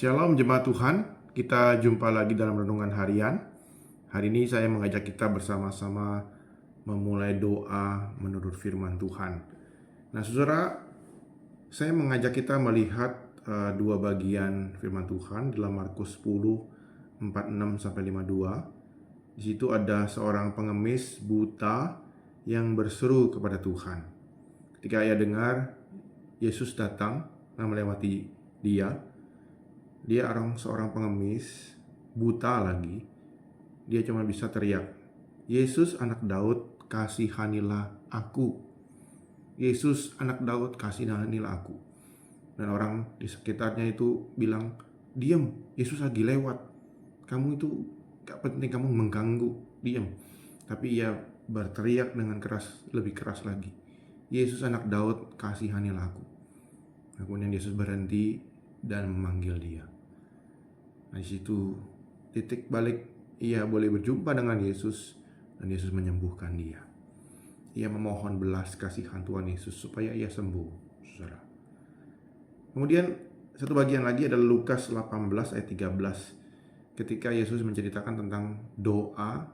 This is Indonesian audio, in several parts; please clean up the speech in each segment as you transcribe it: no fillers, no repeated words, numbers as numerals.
Shalom jemaat Tuhan, kita jumpa lagi dalam renungan harian. Hari ini saya mengajak kita bersama-sama memulai doa menurut firman Tuhan. Nah saudara, saya mengajak kita melihat dua bagian firman Tuhan dalam Markus 10, 46-52. Di situ ada seorang pengemis buta yang berseru kepada Tuhan. Ketika ia dengar Yesus datang dan melewati dia seorang pengemis, buta lagi. Dia cuma bisa teriak, "Yesus anak Daud, kasihanilah aku. Yesus anak Daud, kasihanilah aku." Dan orang di sekitarnya itu bilang, "Diam, Yesus lagi lewat. Kamu itu gak penting, kamu mengganggu, diam." Tapi ia berteriak dengan keras, lebih keras lagi, "Yesus anak Daud, kasihanilah aku." Kemudian Yesus berhenti dan memanggil dia. Nah, di situ titik balik, ia boleh berjumpa dengan Yesus dan Yesus menyembuhkan dia. Ia memohon belas kasihan Tuhan Yesus supaya ia sembuh, saudara. Kemudian satu bagian lagi adalah Lukas 18 ayat 13. Ketika Yesus menceritakan tentang doa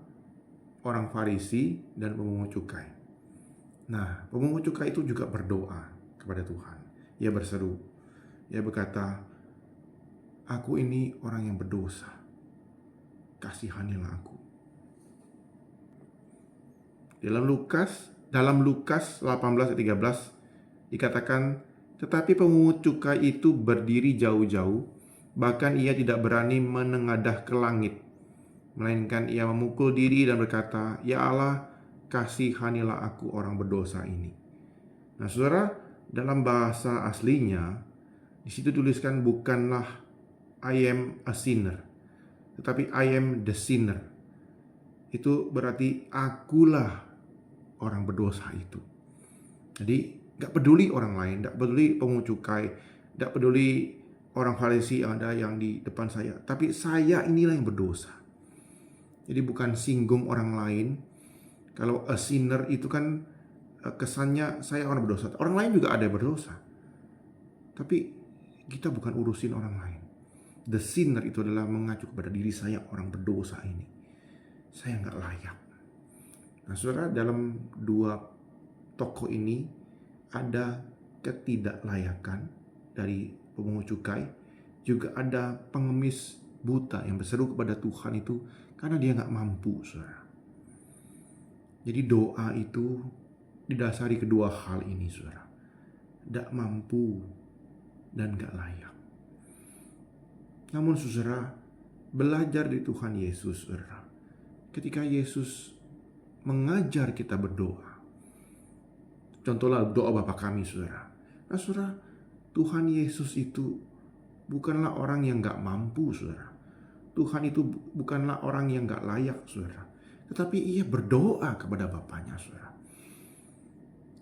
orang Farisi dan pemungut cukai. Nah, pemungut cukai itu juga berdoa kepada Tuhan. Ia berseru, ia berkata, "Aku ini orang yang berdosa, kasihanilah aku." Dalam Lukas 18 ayat 13 dikatakan, "Tetapi pemungut cukai itu berdiri jauh-jauh, bahkan ia tidak berani menengadah ke langit, melainkan ia memukul diri dan berkata, 'Ya Allah, kasihanilah aku orang berdosa ini.'" Nah, saudara, dalam bahasa aslinya di situ tuliskan bukanlah "I am a sinner", tetapi "I am the sinner". Itu berarti akulah orang berdosa itu. Jadi gak peduli orang lain, gak peduli pemungut cukai, gak peduli orang Farisi yang ada yang di depan saya, tapi saya inilah yang berdosa. Jadi bukan singgung orang lain. Kalau a sinner itu kan kesannya saya orang berdosa. Orang lain juga ada yang berdosa, tapi kita bukan urusin orang lain. The sinner itu adalah mengacu kepada diri saya, orang berdosa ini. Saya gak layak. Nah, saudara, dalam dua tokoh ini ada ketidaklayakan dari pemungut cukai, juga ada pengemis buta yang berseru kepada Tuhan itu karena dia gak mampu, saudara. Jadi doa itu didasari kedua hal ini, saudara. Gak mampu dan gak layak. Namun saudara, belajar di Tuhan Yesus, saudara. Ketika Yesus mengajar kita berdoa, contohlah doa Bapa kami, saudara. Nah, saudara, Tuhan Yesus itu bukanlah orang yang gak mampu, saudara. Tuhan itu bukanlah orang yang gak layak, saudara. Tetapi ia berdoa kepada Bapaknya, saudara.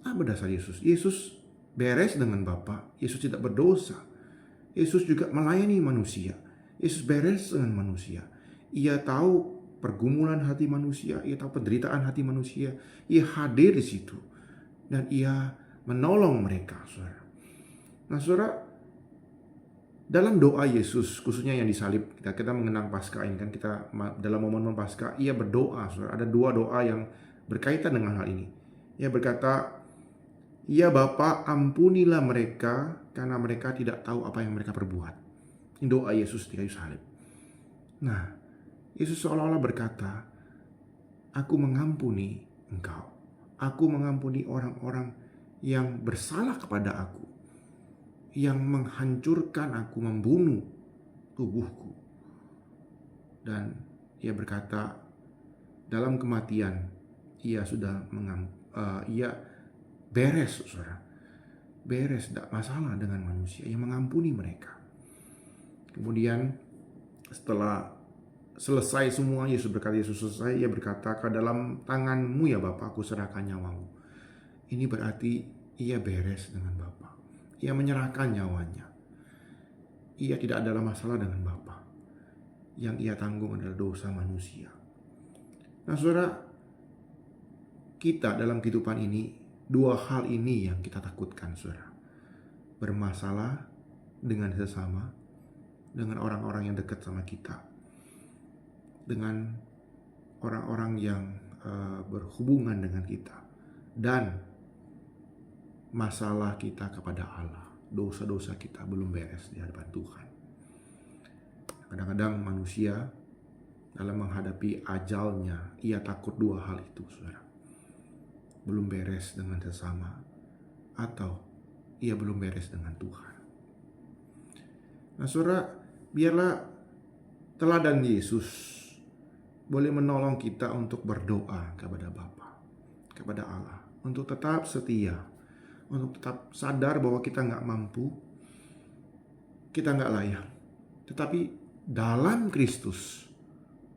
Apa dasar Yesus? Yesus beres dengan Bapa. Yesus tidak berdosa. Yesus juga melayani manusia. Yesus beres dengan manusia. Ia tahu pergumulan hati manusia, ia tahu penderitaan hati manusia. Ia hadir di situ dan ia menolong mereka, saudara. Nah, saudara, dalam doa Yesus, khususnya yang disalib, kita mengenang Paskah ini kan, kita dalam momen Paskah, ia berdoa, saudara. Ada dua doa yang berkaitan dengan hal ini. Ia berkata, "Ya Bapa, ampunilah mereka karena mereka tidak tahu apa yang mereka perbuat." Ini doa Yesus di kayu salib. Nah, Yesus seolah-olah berkata, "Aku mengampuni engkau. Aku mengampuni orang-orang yang bersalah kepada aku, yang menghancurkan aku, membunuh tubuhku." Dan ia berkata, dalam kematian ia sudah ia beres, saudara. Beres, tidak masalah dengan manusia, yang mengampuni mereka. Kemudian setelah selesai semua, Yesus selesai, ia berkata, "Ke dalam tanganmu ya Bapa, aku serahkan nyawamu." Ini berarti ia beres dengan Bapa. Ia menyerahkan nyawanya. Ia tidak ada masalah dengan Bapa. Yang ia tanggung adalah dosa manusia. Nah, saudara, kita dalam kehidupan ini, dua hal ini yang kita takutkan, saudara. Bermasalah dengan sesama dengan orang-orang yang dekat sama kita, dengan orang-orang yang berhubungan dengan kita, dan masalah kita kepada Allah, dosa-dosa kita belum beres di hadapan Tuhan. Kadang-kadang manusia dalam menghadapi ajalnya, ia takut dua hal itu, saudara. Belum beres dengan sesama, atau ia belum beres dengan Tuhan. Nah, saudara, biarlah teladan Yesus boleh menolong kita untuk berdoa kepada Bapa, kepada Allah, untuk tetap setia, untuk tetap sadar bahwa kita nggak mampu, kita nggak layak. Tetapi dalam Kristus,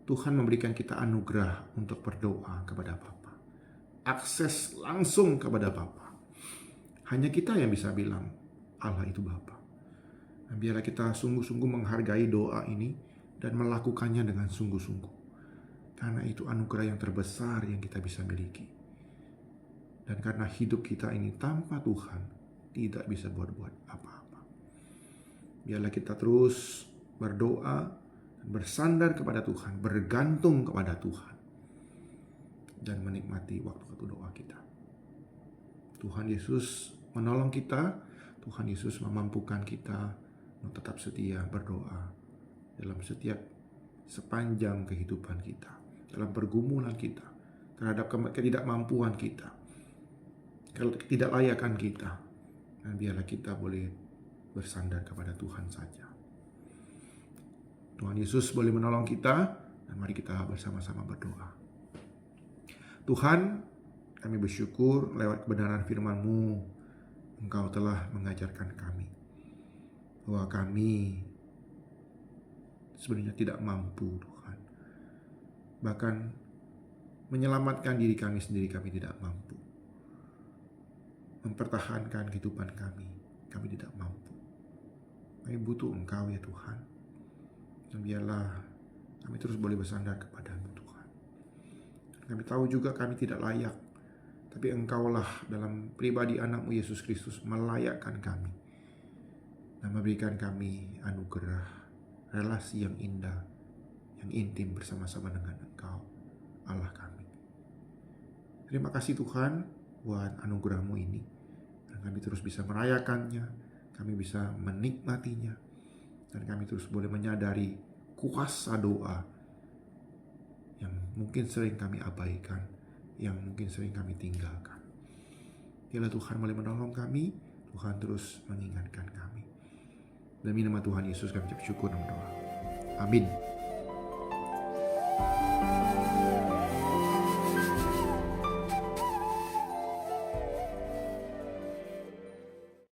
Tuhan memberikan kita anugerah untuk berdoa kepada Bapa, akses langsung kepada Bapa. Hanya kita yang bisa bilang Allah itu Bapa. Nah, biarlah kita sungguh-sungguh menghargai doa ini dan melakukannya dengan sungguh-sungguh, karena itu anugerah yang terbesar yang kita bisa miliki. Dan karena hidup kita ini tanpa Tuhan tidak bisa buat apa-apa. Biarlah kita terus berdoa, bersandar kepada Tuhan, bergantung kepada Tuhan, dan menikmati waktu-waktu doa kita. Tuhan Yesus menolong kita, Tuhan Yesus memampukan kita untuk tetap setia berdoa dalam sepanjang kehidupan kita, dalam pergumulan kita, terhadap ketidakmampuan kita, ketidaklayakan kita, dan biarlah kita boleh bersandar kepada Tuhan saja. Tuhan Yesus boleh menolong kita, dan mari kita bersama-sama berdoa. Tuhan, kami bersyukur lewat kebenaran firman-Mu, Engkau telah mengajarkan kami bahwa kami sebenarnya tidak mampu, Tuhan. Bahkan menyelamatkan diri kami sendiri kami tidak mampu. Mempertahankan kehidupan kami tidak mampu. Kami butuh Engkau ya Tuhan. Dan biarlah kami terus boleh bersandar kepada-Mu Tuhan. Kami tahu juga kami tidak layak, tapi Engkaulah dalam pribadi anak-Mu Yesus Kristus melayakkan kami dan memberikan kami anugerah relasi yang indah, yang intim bersama-sama dengan Engkau, Allah kami. Terima kasih Tuhan buat anugerah-Mu ini, dan kami terus bisa merayakannya, kami bisa menikmatinya, dan kami terus boleh menyadari kuasa doa yang mungkin sering kami abaikan, yang mungkin sering kami tinggalkan. Biarlah Tuhan boleh menolong kami, Tuhan terus mengingatkan kami. Demi nama Tuhan Yesus kami bersyukur dan berdoa. Amin.